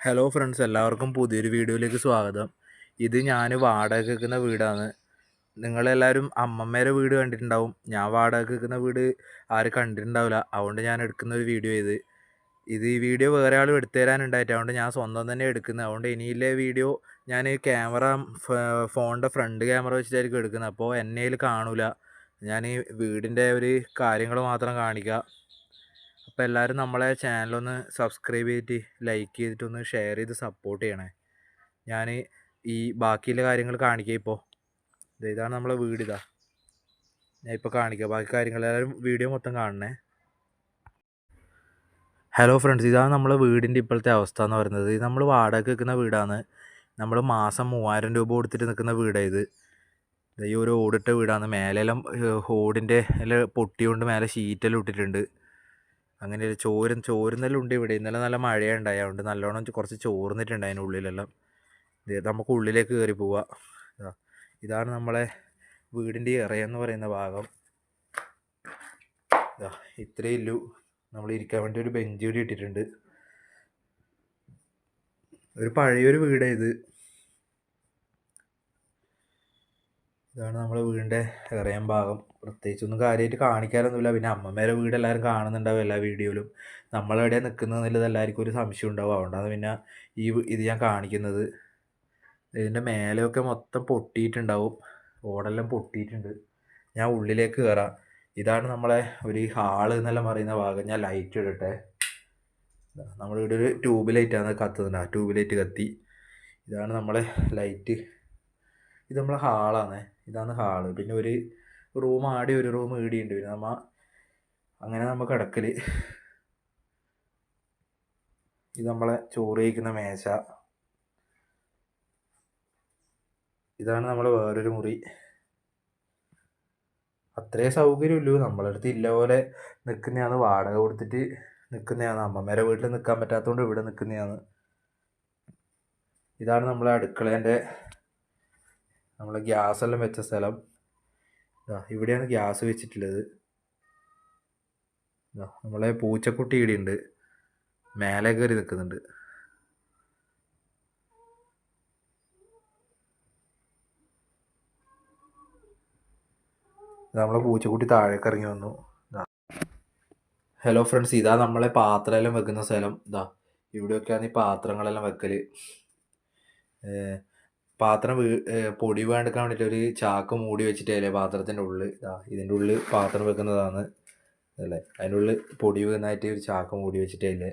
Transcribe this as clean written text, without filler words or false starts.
Hello friends, എല്ലാവർക്കും പുതിയൊരു വീഡിയോയിലേക്ക് സ്വാഗതം. ഇത് ഞാൻ വാടകയ്ക്ക് നിൽക്കുന്ന വീടാണ്. നിങ്ങളെല്ലാവരും അമ്മമ്മേരെ വീട് കണ്ടിട്ടുണ്ടാവും. ഞാൻ വാടകയ്ക്ക് നിൽക്കുന്ന വീട് ആരും കണ്ടിട്ടുണ്ടാവില്ല. അതുകൊണ്ട് ഞാൻ എടുക്കുന്ന ഒരു വീഡിയോ ഈ വീഡിയോ വേറെ ആളും എടുത്തു തരാനുണ്ടായിട്ട്, അതുകൊണ്ട് ഞാൻ സ്വന്തം തന്നെ എടുക്കുന്നത്. അതുകൊണ്ട് ഇനിയിലെ വീഡിയോ ഞാൻ ക്യാമറ ഫോണിൻ്റെ ഫ്രണ്ട് ക്യാമറ വെച്ചിട്ടായിരിക്കും എടുക്കുന്നത്. അപ്പോൾ എന്നേൽ കാണൂല. ഞാൻ ഈ വീടിൻ്റെ ഒരു കാര്യങ്ങൾ മാത്രം കാണിക്കുക. അപ്പോൾ എല്ലാവരും നമ്മളെ ചാനലൊന്ന് സബ്സ്ക്രൈബ് ചെയ്തിട്ട് ലൈക്ക് ചെയ്തിട്ടൊന്ന് ഷെയർ ചെയ്ത് സപ്പോർട്ട് ചെയ്യണേ. ഞാൻ ഈ ബാക്കിയുള്ള കാര്യങ്ങൾ കാണിക്കുക. ഇപ്പോൾ ഇതാണ് നമ്മളെ വീട്. ഞാൻ ഇപ്പോൾ കാണിക്കുക ബാക്കി കാര്യങ്ങൾ. എല്ലാവരും വീഡിയോ മൊത്തം കാണണേ. ഹലോ ഫ്രണ്ട്സ്, ഇതാണ് നമ്മളെ വീടിൻ്റെ ഇപ്പോഴത്തെ അവസ്ഥ എന്ന് പറയുന്നത്. ഇത് നമ്മൾ വാടകയ്ക്ക് നിൽക്കുന്ന വീടാണ്. നമ്മൾ മാസം 3000 രൂപ കൊടുത്തിട്ട് നിൽക്കുന്ന വീടാണ് ഇത്. ഈ ഒരു ഓടിട്ട വീടാണ്. മേലെല്ലാം ഓടിൻ്റെ എല്ലാം പൊട്ടിയോണ്ട് മേലെ ഷീറ്റെല്ലാം ഇട്ടിട്ടുണ്ട്. അങ്ങനെ ചോരുന്നെല്ലാം ഉണ്ട് ഇവിടെ. ഇന്നലെ നല്ല മഴയുണ്ടായി, അതുകൊണ്ട് നല്ലോണം കുറച്ച് ചോർന്നിട്ടുണ്ട് അതിൻ്റെ ഉള്ളിലെല്ലാം. ഇത് നമുക്ക് ഉള്ളിലേക്ക് കയറി പോവാം. ഇതാണ് നമ്മളെ വീടിൻ്റെ ഇറയെന്ന് പറയുന്ന ഭാഗം. ഇത്രയേ ഉള്ളൂ. നമ്മൾ ഇരിക്കാൻ വേണ്ടി ഒരു ബെഞ്ച് കൂടി ഇട്ടിട്ടുണ്ട്. ഒരു പഴയൊരു വീടാണ് ഇത്. ഇതാണ് നമ്മളെ വീടിൻ്റെ ഇറയം ഭാഗം. പ്രത്യേകിച്ചൊന്നും കാര്യമായിട്ട് കാണിക്കാനൊന്നുമില്ല. പിന്നെ അമ്മമ്മേരെ വീട് എല്ലാവരും കാണുന്നുണ്ടാവും എല്ലാ വീഡിയോയിലും. നമ്മളെവിടെയാണ് നിൽക്കുന്നതെന്നുള്ളത് എല്ലാവർക്കും ഒരു സംശയം ഉണ്ടാവും. അതുകൊണ്ടാണ് പിന്നെ ഇത് ഞാൻ കാണിക്കുന്നത്. ഇതിൻ്റെ മേലെയൊക്കെ മൊത്തം പൊട്ടിയിട്ടുണ്ടാവും. ഓടെല്ലാം പൊട്ടിയിട്ടുണ്ട്. ഞാൻ ഉള്ളിലേക്ക് കയറാം. ഇതാണ് നമ്മളെ ഒരു ഹാള് എന്നെല്ലാം പറയുന്ന ഭാഗം. ഞാൻ ലൈറ്റ് ഇടട്ടെ. നമ്മളിവിടെ ഒരു ട്യൂബ് ലൈറ്റാണ് കത്തുന്നത്. ആ ട്യൂബ് ലൈറ്റ് കത്തി. ഇതാണ് നമ്മളെ ലൈറ്റ്. ഇത് നമ്മളെ ഹാളാണ്. ഇതാണ് ഹാള്. പിന്നെ ഒരു റൂം ആടി ഒരു റൂം ഈടിയുണ്ട്. പിന്നെ അങ്ങനെ നമ്മൾ കിടക്കൽ. ഇത് നമ്മളെ ചോറ് കഴിക്കുന്ന മേശ. ഇതാണ് നമ്മളെ വേറൊരു മുറി. അത്രേ സൗകര്യമുള്ളൂ. നമ്മളെ അടുത്ത് ഇല്ല പോലെ നിൽക്കുന്നതാണ്. വാടക കൊടുത്തിട്ട് നിൽക്കുന്നതാണ്. അമ്മമ്മേരെ വീട്ടിൽ നിൽക്കാൻ പറ്റാത്തതുകൊണ്ട് ഇവിടെ നിൽക്കുന്നതാണ്. ഇതാണ് നമ്മളെ അടുക്കളേൻ്റെ നമ്മളെ ഗ്യാസെല്ലാം വെച്ച സ്ഥലം. ഇവിടെയാണ് ഗ്യാസ് വെച്ചിട്ടുള്ളത്. നമ്മളെ പൂച്ചക്കുട്ടി ഇവിടെ ഉണ്ട്. മേലെ കയറി നിൽക്കുന്നുണ്ട്. നമ്മളെ പൂച്ചക്കുട്ടി താഴേക്ക് ഇറങ്ങി വന്നു. ഹലോ ഫ്രണ്ട്സ്, ഇതാ നമ്മളെ പാത്രമെല്ലാം വെക്കുന്ന സ്ഥലം. ഇവിടെയൊക്കെയാണ് ഈ പാത്രങ്ങളെല്ലാം വെക്കൽ. പാത്രം പൊടി വേണ്ടിക്കാൻ വേണ്ടിയിട്ട് ഒരു ചാക്ക് മൂടി വെച്ചിട്ടല്ലേ പാത്രത്തിൻ്റെ ഉള്ളിൽ. ഇതിൻ്റെ ഉള്ളിൽ പാത്രം വെക്കുന്നതാണ് അല്ലേ. അതിൻ്റെ ഉള്ളിൽ പൊടി വീണായിട്ട് ഒരു ചാക്ക് മൂടി വെച്ചിട്ടല്ലേ.